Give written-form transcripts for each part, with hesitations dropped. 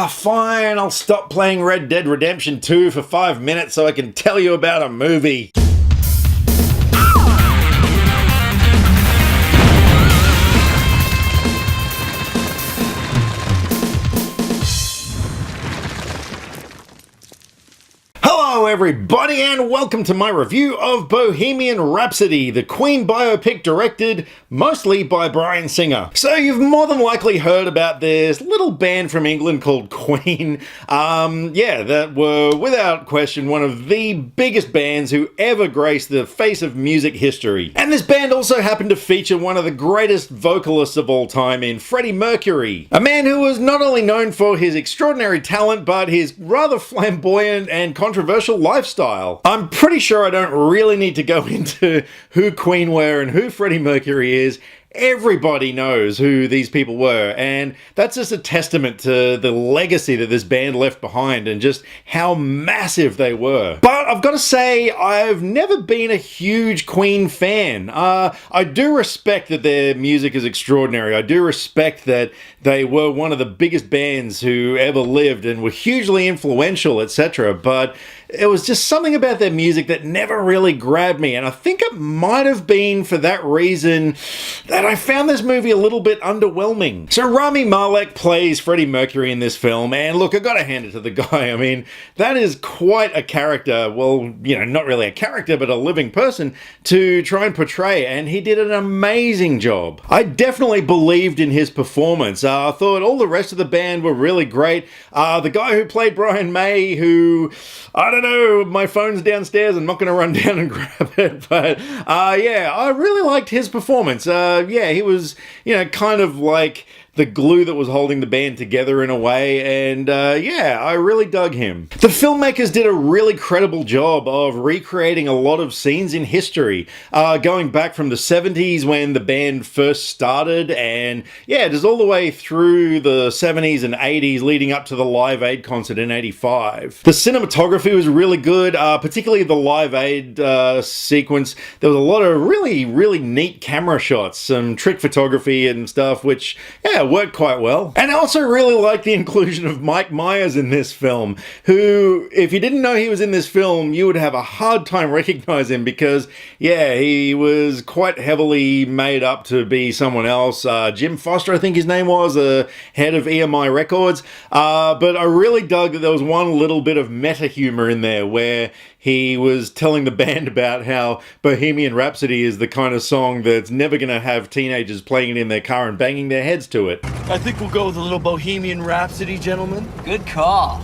Fine, I'll stop playing Red Dead Redemption 2 for 5 minutes so I can tell you about a movie. Hello everybody and welcome to my review of Bohemian Rhapsody, the Queen biopic directed mostly by Bryan Singer. So you've more than likely heard about this little band from England called Queen. That were without question one of the biggest bands who ever graced the face of music history. And this band also happened to feature one of the greatest vocalists of all time in Freddie Mercury. A man who was not only known for his extraordinary talent but his rather flamboyant and controversial lifestyle. I'm pretty sure I don't really need to go into who Queen were and who Freddie Mercury is. Everybody knows who these people were, and that's just a testament to the legacy that this band left behind and just how massive they were. But I've got to say, I've never been a huge Queen fan. I do respect that their music is extraordinary. I do respect that they were one of the biggest bands who ever lived and were hugely influential, etc. But it was just something about their music that never really grabbed me, and I think it might have been for that reason that I found this movie a little bit underwhelming. So Rami Malek plays Freddie Mercury in this film, and look, I gotta hand it to the guy. I mean, that is quite a character, well, you know, not really a character, but a living person to try and portray, and he did an amazing job. I definitely believed in his performance. I thought all the rest of the band were really great. The guy who played Brian May, who, I don't know, my phone's downstairs, I'm not going to run down and grab it, but I really liked his performance. He was, kind of like the glue that was holding the band together in a way, and I really dug him. The filmmakers did a really credible job of recreating a lot of scenes in history, going back from the 70s when the band first started, and just all the way through the 70s and 80s leading up to the Live Aid concert in 85. The cinematography was really good, particularly the Live Aid sequence. There was a lot of really, really neat camera shots, some trick photography and stuff, which, worked quite well. And I also really like the inclusion of Mike Myers in this film, who, if you didn't know he was in this film, you would have a hard time recognizing him because, he was quite heavily made up to be someone else. Jim Foster, I think his name was, head of EMI Records. But I really dug that there was one little bit of meta humor in there where he was telling the band about how Bohemian Rhapsody is the kind of song that's never going to have teenagers playing it in their car and banging their heads to it. I think we'll go with a little Bohemian Rhapsody, gentlemen. Good call.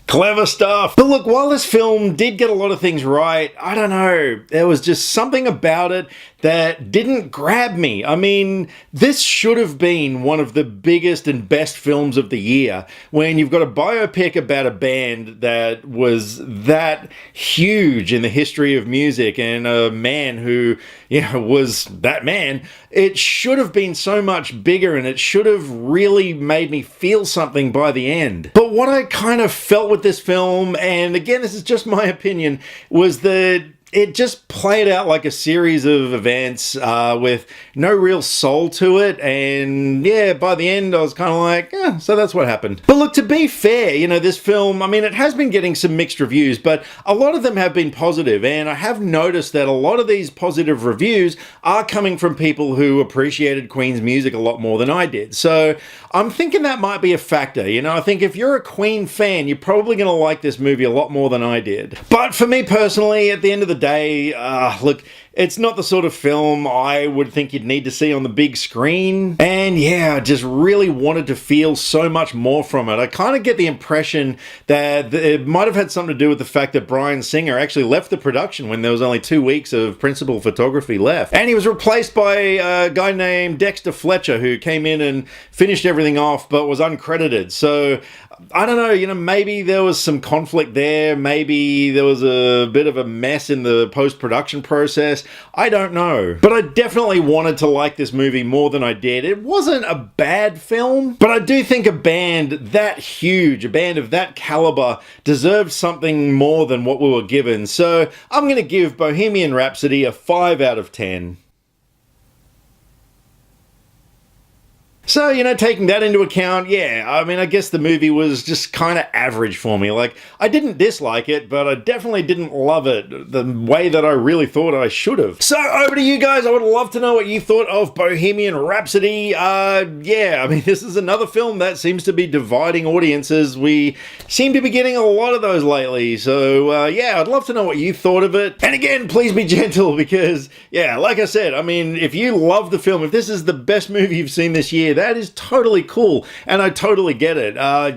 Clever stuff. But look, while this film did get a lot of things right, I don't know, there was just something about it that didn't grab me. I mean, this should have been one of the biggest and best films of the year when you've got a biopic about a band that was that huge in the history of music and a man who, was that man. It should have been so much bigger and it should have really made me feel something by the end. But what I kind of felt with this film, and again, this is just my opinion, was that it just played out like a series of events with no real soul to it, and by the end I was kind of like, so that's what happened. But look, to be fair, this film, I mean, it has been getting some mixed reviews, but a lot of them have been positive, and I have noticed that a lot of these positive reviews are coming from people who appreciated Queen's music a lot more than I did. So I'm thinking that might be a factor. I think if you're a Queen fan, you're probably going to like this movie a lot more than I did. But for me personally, at the end of the day, look, it's not the sort of film I would think you'd need to see on the big screen. And I just really wanted to feel so much more from it. I kind of get the impression that it might have had something to do with the fact that Bryan Singer actually left the production when there was only 2 weeks of principal photography left. And he was replaced by a guy named Dexter Fletcher, who came in and finished everything off but was uncredited. So I don't know, maybe there was some conflict there. Maybe there was a bit of a mess in the post-production process. I don't know. But I definitely wanted to like this movie more than I did. It wasn't a bad film, but I do think a band that huge, a band of that caliber, deserved something more than what we were given. So I'm going to give Bohemian Rhapsody a 5 out of 10. So, you know, taking that into account, yeah, I mean, I guess the movie was just kind of average for me. Like, I didn't dislike it, but I definitely didn't love it the way that I really thought I should have. So, over to you guys. I would love to know what you thought of Bohemian Rhapsody. Yeah, I mean, this is another film that seems to be dividing audiences. We seem to be getting a lot of those lately. So, yeah, I'd love to know what you thought of it. And again, please be gentle because, yeah, like I said, I mean, if you love the film, if this is the best movie you've seen this year, that is totally cool, and I totally get it.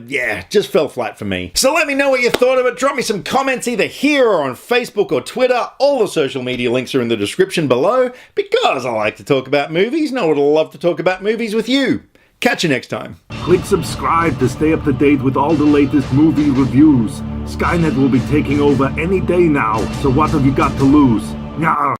Yeah, just fell flat for me. So let me know what you thought of it. Drop me some comments either here or on Facebook or Twitter. All the social media links are in the description below because I like to talk about movies and I would love to talk about movies with you. Catch you next time. Click subscribe to stay up to date with all the latest movie reviews. Skynet will be taking over any day now, so what have you got to lose? Nyah.